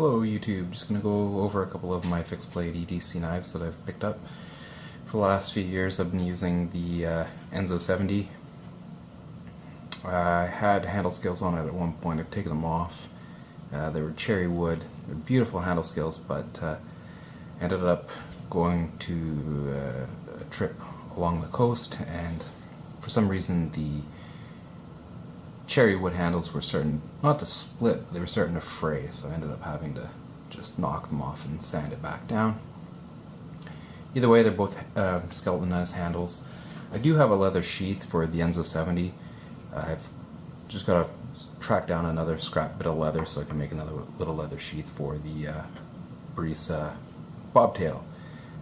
Hello YouTube, just going to go over a couple of my fixed blade EDC knives that I've picked up. For the last few years I've been using the Enzo 70. I had handle scales on it at one point. I've taken them off. They were cherry wood. They're beautiful handle scales, but ended up going to a trip along the coast, and for some reason the cherry wood handles were starting not to split, but they were starting to fray, so I ended up having to just knock them off and sand it back down. Either way, they're both skeletonized handles. I do have a leather sheath for the Enzo 70. I've just got to track down another scrap bit of leather so I can make another little leather sheath for the Brisa bobtail.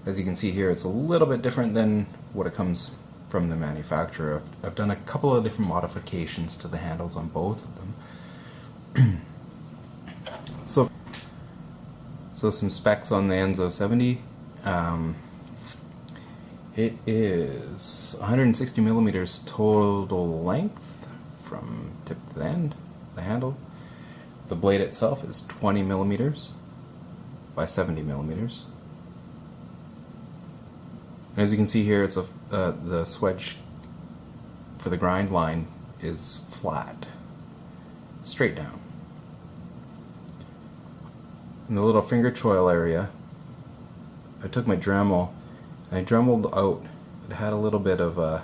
As you can see here, it's a little bit different than what it comes from the manufacturer. I've done a couple of different modifications to the handles on both of them. so some specs on the Enzo 70. It is 160 millimeters total length from tip to the end, the handle. The blade itself is 20 millimeters by 70 millimeters. And as you can see here, it's the swedge for the grind line is flat, straight down. In the little finger choil area, I took my Dremel and I dremeled out. It had a little bit of a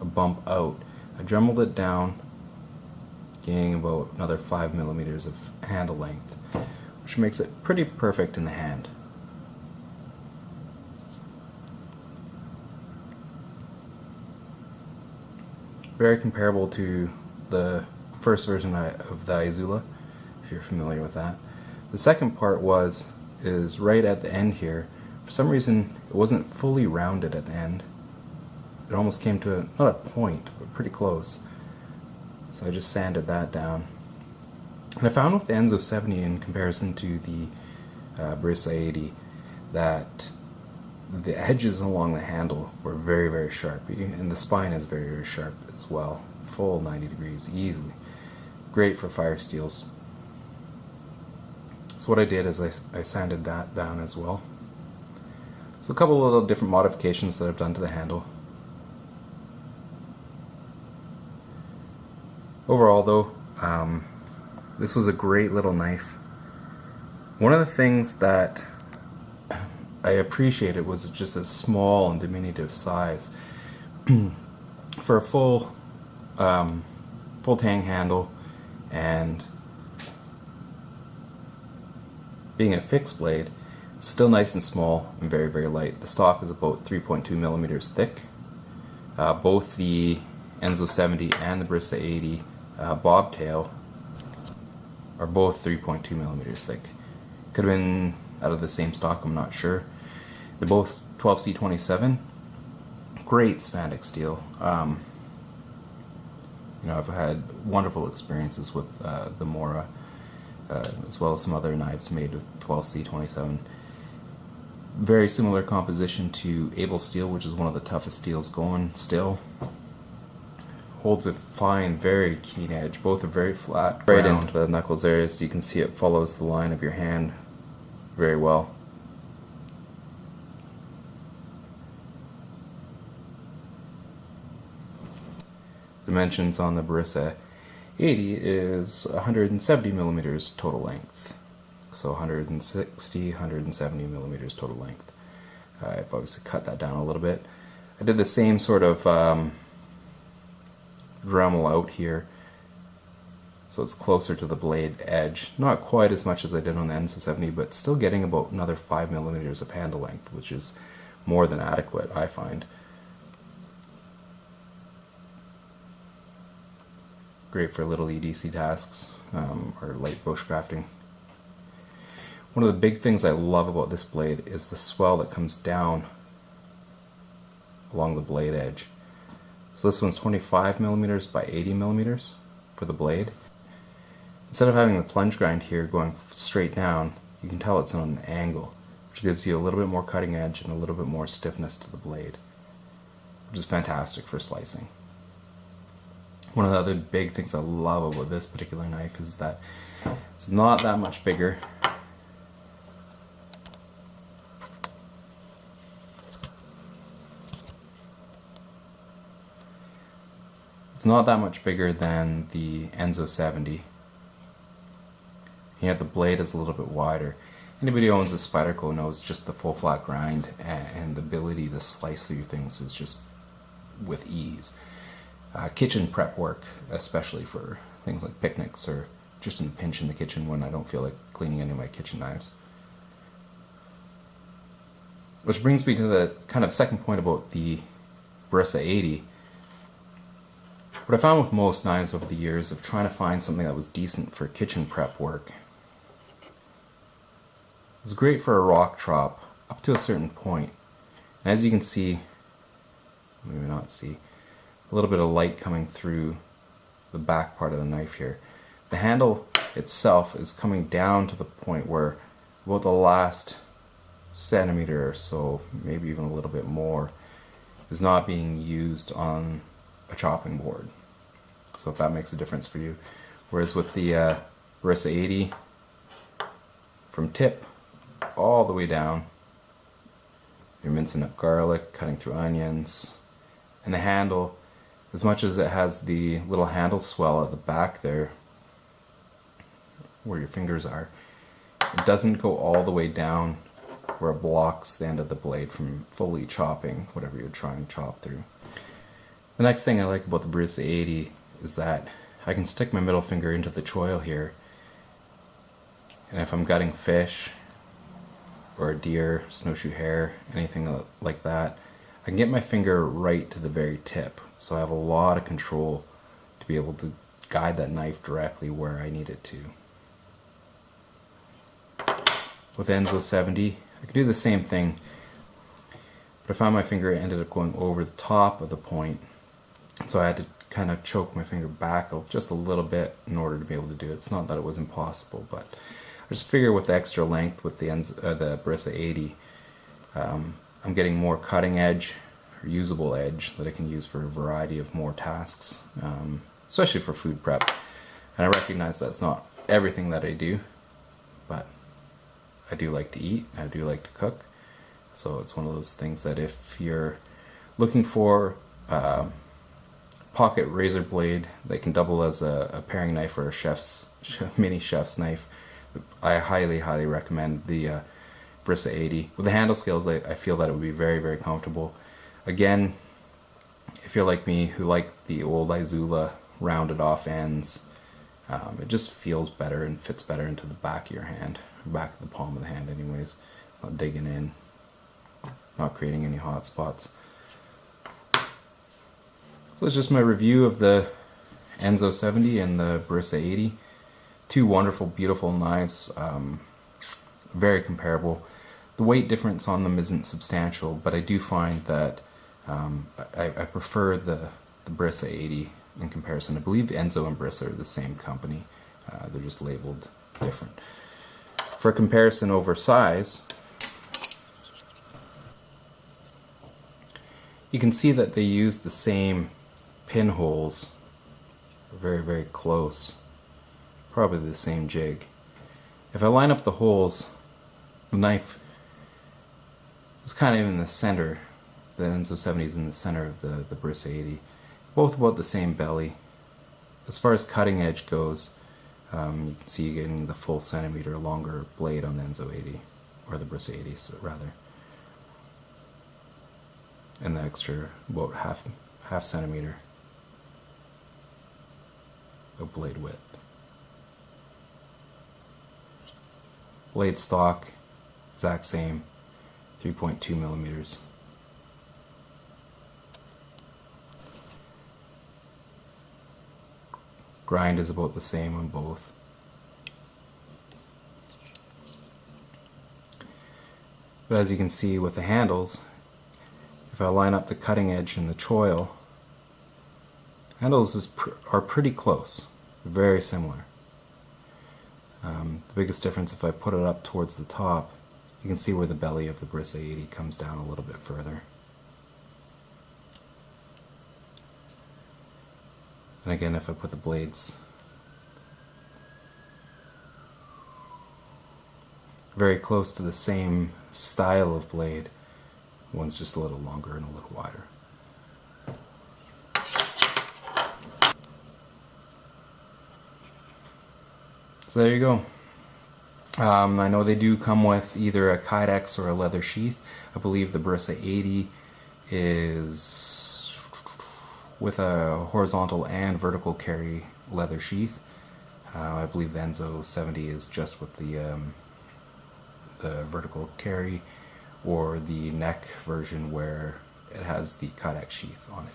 bump out. I dremeled it down, gaining about another 5 millimeters of handle length, which makes it pretty perfect in the hand. Very comparable to the first version of the Izula, if you're familiar with that. The second part is right at the end here. For some reason, it wasn't fully rounded at the end. It almost came to not a point, but pretty close. So I just sanded that down. And I found with the Enzo 70 in comparison to the Brisa 80 that the edges along the handle were very, very sharp, and the spine is very, very sharp as well. Full 90 degrees easily. Great for fire steels. So what I did is I sanded that down as well. So a couple of little different modifications that I've done to the handle. Overall though, this was a great little knife. One of the things that I appreciated was just a small and diminutive size. For a full tang handle, and being a fixed blade, it's still nice and small and very, very light. The stock is about 3.2 millimeters thick. Both the Enzo 70 and the Brisa 80 bobtail are both 3.2 millimeters thick. Could have been out of the same stock, I'm not sure. They're both 12C27. Great spandex steel. I've had wonderful experiences with the Mora, as well as some other knives made with 12C27. Very similar composition to Able steel, which is one of the toughest steels going still. Holds a fine, very keen edge. Both are very flat. Right into the knuckles areas, you can see it follows the line of your hand very well. Dimensions on the Brisa 80 is 170 millimeters total length. So 160, 170 millimeters total length. I've obviously cut that down a little bit. I did the same sort of Dremel out here, so it's closer to the blade edge. Not quite as much as I did on the Enzo 70, but still getting about another 5 millimeters of handle length, which is more than adequate, I find. Great for little EDC tasks or light bushcrafting. One of the big things I love about this blade is the swell that comes down along the blade edge. So this one's 25 millimeters by 80 millimeters for the blade. Instead of having the plunge grind here going straight down, you can tell it's on an angle, which gives you a little bit more cutting edge and a little bit more stiffness to the blade, which is fantastic for slicing. One of the other big things I love about this particular knife is that it's not that much bigger. It's not that much bigger than the Enzo 70. And yet the blade is a little bit wider. Anybody who owns a Spyderco knows just the full flat grind and the ability to slice through things is just with ease. Kitchen prep work, especially for things like picnics or just in a pinch in the kitchen when I don't feel like cleaning any of my kitchen knives. Which brings me to the kind of second point about the Brisa 80. What I found with most knives over the years of trying to find something that was decent for kitchen prep work, it's great for a rock chop up to a certain point. And as you can see, maybe not see, a little bit of light coming through the back part of the knife here. The handle itself is coming down to the point where about the last centimeter or so, maybe even a little bit more, is not being used on a chopping board. So if that makes a difference for you. Whereas with the Brisa 80, from tip all the way down, you're mincing up garlic, cutting through onions, and the handle, as much as it has the little handle swell at the back there, where your fingers are, it doesn't go all the way down where it blocks the end of the blade from fully chopping whatever you're trying to chop through. The next thing I like about the Brisa 80 is that I can stick my middle finger into the choil here, and if I'm gutting fish or a deer, snowshoe hare, anything like that, I can get my finger right to the very tip, so I have a lot of control to be able to guide that knife directly where I need it to. With Enzo 70, I can do the same thing, but I found my finger ended up going over the top of the point, so I had to kind of choke my finger back just a little bit in order to be able to do it. It's not that it was impossible, but I just figure with the extra length with the Brisa 80, I'm getting more cutting edge or usable edge that I can use for a variety of more tasks, especially for food prep. And I recognize that's not everything that I do, but I do like to eat, I do like to cook, so it's one of those things that if you're looking for pocket razor blade that can double as a paring knife or a mini chef's knife, I highly recommend the Brisa 80. With the handle scales, I feel that it would be very, very comfortable. Again, if you're like me who like the old Izula rounded off ends, it just feels better and fits better into the back of your hand, back of the palm of the hand anyways. It's not digging in, not creating any hot spots. So it's just my review of the Enzo 70 and the Brisa 80. Two wonderful, beautiful knives, very comparable. The weight difference on them isn't substantial, but I do find that I prefer the Brisa 80 in comparison. I believe Enzo and Brisa are the same company. They're just labeled different. For a comparison over size, you can see that they use the same pinholes, very, very close. Probably the same jig. If I line up the holes, the knife is kind of in the center. The Enzo 70 is in the center of the Brisa 80. Both about the same belly. As far as cutting edge goes, you can see you're getting the full centimeter longer blade on the Enzo 80, or the Brisa 80, so rather, and the extra about half centimeter of blade width. Blade stock, exact same, 3.2 millimeters. Grind is about the same on both. But as you can see with the handles, if I line up the cutting edge and the choil, handles are pretty close, very similar. The biggest difference, if I put it up towards the top, you can see where the belly of the Brisa 80 comes down a little bit further. And again, if I put the blades very close to the same style of blade, one's just a little longer and a little wider. So there you go. I know they do come with either a kydex or a leather sheath. I believe the Brisa 80 is with a horizontal and vertical carry leather sheath. I believe the Enzo 70 is just with the vertical carry, or the neck version where it has the kydex sheath on it.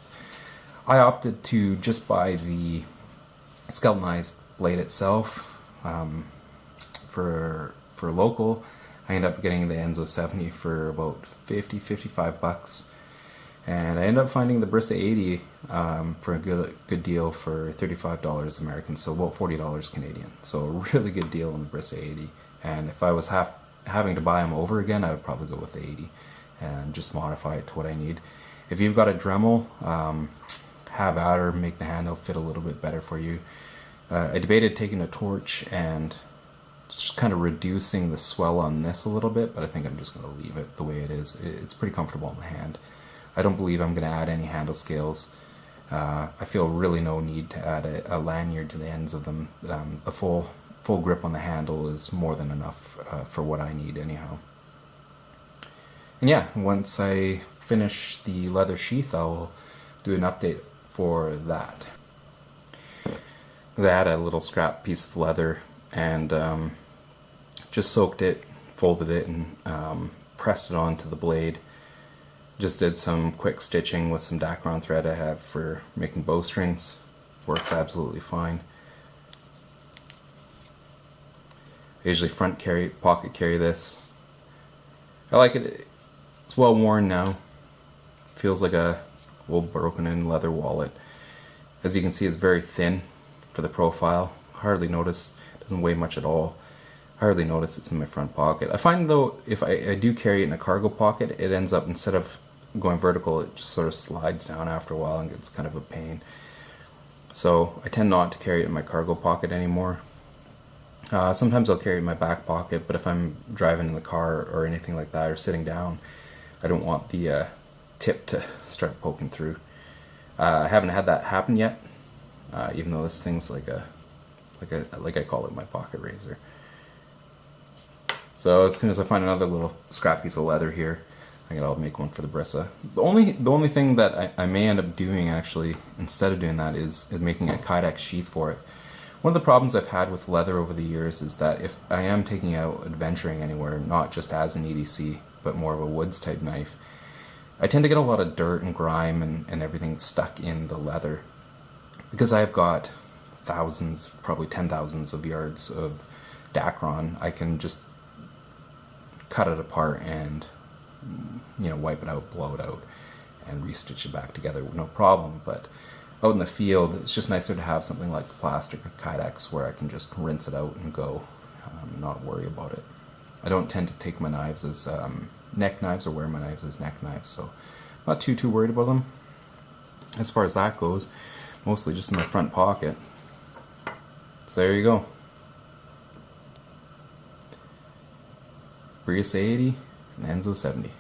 I opted to just buy the skeletonized blade itself. For local, I ended up getting the Enzo 70 for about 50-55 bucks, and I ended up finding the Brisa 80 for a good deal for $35 American, so about $40 Canadian. So a really good deal on the Brisa 80. And if I was having to buy them over again, I would probably go with the 80 and just modify it to what I need. If you've got a Dremel, have at her, make the handle fit a little bit better for you. I debated taking a torch and just kind of reducing the swell on this a little bit, but I think I'm just going to leave it the way it is. It's pretty comfortable in the hand. I don't believe I'm going to add any handle scales. I feel really no need to add a lanyard to the ends of them. A full grip on the handle is more than enough for what I need anyhow. And yeah, once I finish the leather sheath, I'll do an update for that. I had a little scrap piece of leather and just soaked it, folded it, and pressed it onto the blade. Just did some quick stitching with some Dacron thread I have for making bowstrings. Works absolutely fine. I usually pocket carry this. I like it. It's well worn now. Feels like a old broken in leather wallet. As you can see, it's very thin for the profile. Hardly notice, doesn't weigh much at all. Hardly notice it's in my front pocket. I find though, if I do carry it in a cargo pocket, it ends up, instead of going vertical, it just sort of slides down after a while and gets kind of a pain. So I tend not to carry it in my cargo pocket anymore. Sometimes I'll carry it in my back pocket, but if I'm driving in the car or anything like that, or sitting down, I don't want the tip to start poking through. I haven't had that happen yet, even though this thing's like I call it, my pocket razor. So as soon as I find another little scrap piece of leather here, I think I'll make one for the Brisa. The only thing that I may end up doing, actually, instead of doing that, is making a kydex sheath for it. One of the problems I've had with leather over the years is that if I am taking out adventuring anywhere, not just as an EDC, but more of a woods type knife, I tend to get a lot of dirt and grime and everything stuck in the leather. Because I've got thousands, probably 10,000s of yards of Dacron, I can just cut it apart and, you know, wipe it out, blow it out, and restitch it back together with no problem. But out in the field, it's just nicer to have something like plastic or kydex where I can just rinse it out and go, and not worry about it. I don't tend to take my knives as neck knives or wear my knives as neck knives, so I'm not too worried about them. As far as that goes, mostly just in my front pocket. So there you go. Brisa 80 and Enzo 70.